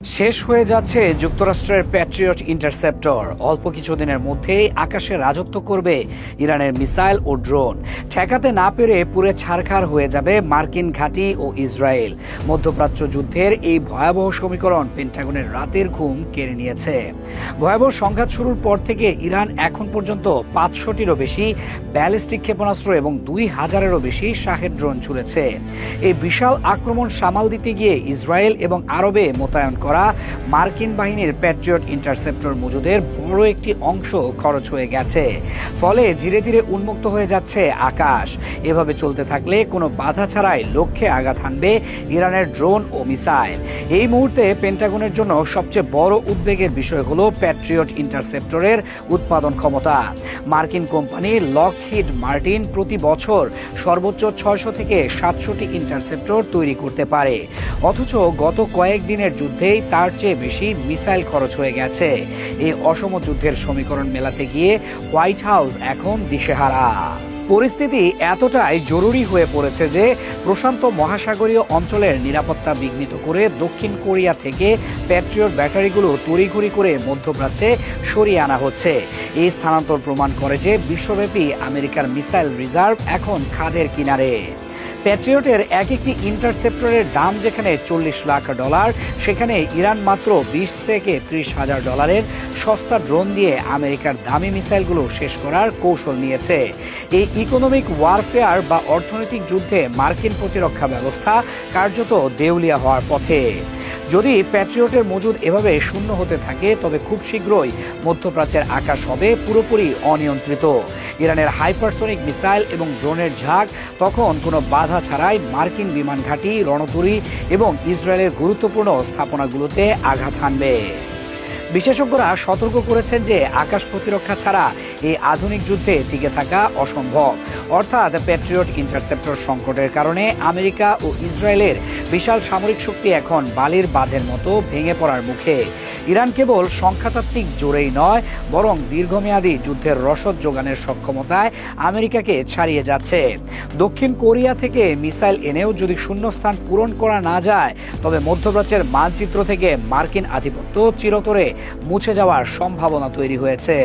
শেষ হয়ে যাচ্ছে যুক্তরাষ্ট্রের প্যাট্রিয়ট ইন্টারসেপ্টর। অল্প কিছুদিনের মধ্যেই আকাশে রাজত্ব করবে ইরানের মিসাইল ও ড্রোন। ঠেকাতে না পেরে পুরে ছারখার হয়ে যাবে মার্কিন ঘাঁটি ও ইসরায়েল। মধ্যপ্রাচ্য যুদ্ধের এই ভয়াবহ সমীকরণ পেন্টাগনের রাতের ঘুম কেড়ে নিয়েছে। ভয়াবহ সংঘাত শুরুর পর থেকে ইরান এখন পর্যন্ত 500টিরও বেশি ব্যালিস্টিক ক্ষেপণাস্ত্র এবং 2000-এরও বেশি শাহেদ ড্রোন ছুড়েছে। এই বিশাল আক্রমণ সামাল দিতে গিয়ে ইসরায়েল এবং আরবে মোতায়েন করা মার্কিন বাহিনীর প্যাট্রিয়ট ইন্টারসেপ্টর মজুদের বড় একটি অংশ খরচ হয়ে গেছে। ফলে ধীরে ধীরে উন্মুক্ত হয়ে যাচ্ছে আকাশ। এভাবে চলতে থাকলে কোনো বাধা ছাড়াই লক্ষ্যে আঘাত হানবে ইরানের ড্রোন ও মিসাইল। এই মুহূর্তে পেন্টাগনের জন্য সবচেয়ে বড় উদ্বেগের বিষয় হলো প্যাট্রিয়ট ইন্টারসেপ্টরের উৎপাদন ক্ষমতা। মার্কিন কোম্পানি লকহিড মার্টিন প্রতি বছর সর্বোচ্চ 600 থেকে 700টি ইন্টারসেপ্টর তৈরি করতে পারে, অথচ গত কয়েকদিনের যুদ্ধেই তার চেয়ে বেশি মিসাইল খরচ হয়ে গেছে। এই অসম যুদ্ধের সমীকরণ মেলাতে গিয়ে হোয়াইট হাউস এখন দিশেহারা। পরিস্থিতি এতটাই জরুরি হয়ে পড়েছে যে প্রশান্ত মহাসাগরীয় অঞ্চলের নিরাপত্তা বিঘ্নিত করে দক্ষিণ কোরিয়া থেকে প্যাট্রিয়ট ব্যাটারিগুলো তড়িঘড়ি করে মধ্যপ্রাচ্যে সরিয়ে আনা হচ্ছে। এই স্থানান্তর প্রমাণ করে যে বিশ্বব্যাপী আমেরিকার মিসাইল রিজার্ভ এখন খাদের কিনারে। প্যাট্রিয়টের এক একটি ইন্টারসেপ্টরের দাম যেখানে $40 লাখ, সেখানে ইরান মাত্র 20 থেকে 30 হাজার ডলারের সস্তা ড্রোন দিয়ে আমেরিকার দামি মিসাইলগুলো শেষ করার কৌশল নিয়েছে। এই ইকোনমিক ওয়ারফেয়ার বা অর্থনৈতিক যুদ্ধে মার্কিন প্রতিরক্ষা ব্যবস্থা কার্যত দেউলিয়া হওয়ার পথে। যদি প্যাট্রিয়টের মজুদ এভাবে শূন্য হতে থাকে তবে খুব শীঘ্রই মধ্যপ্রাচ্যের আকাশ হবে পুরোপুরি অনিয়ন্ত্রিত। ইরানের হাইপারসোনিক মিসাইল এবং ড্রোনের ঝাঁক তখন কোনো বাধা ছাড়াই মার্কিন বিমান ঘাঁটি, রণতরী এবং ইসরায়েলের গুরুত্বপূর্ণ স্থাপনাগুলোতে আঘাত হানবে। বিশেষজ্ঞরা সতর্ক করেছেন যে আকাশ প্রতিরক্ষা ছাড়া এই আধুনিক যুদ্ধে টিকে থাকা অসম্ভব। অর্থাৎ প্যাট্রিয়ট ইন্টারসেপ্টর সংকটের কারণে আমেরিকা ও ইসরায়েলের বিশাল সামরিক শক্তি এখন বালির বাঁধের মতো ভেঙে পড়ার মুখে। ইরান কেবল সংখ্যাতাত্ত্বিক জোরেই নয়, বরং দীর্ঘমেয়াদী যুদ্ধের রসদ যোগানের সক্ষমতায় আমেরিকাকে ছাড়িয়ে যাচ্ছে। দক্ষিণ কোরিয়া থেকে মিসাইল এনেও যদি শূন্যস্থান পূরণ করা না যায় তবে মধ্যপ্রাচ্যের মানচিত্র থেকে মার্কিন আধিপত্য চিরতরে মুছে যাওয়ার সম্ভাবনা তৈরি হয়েছে।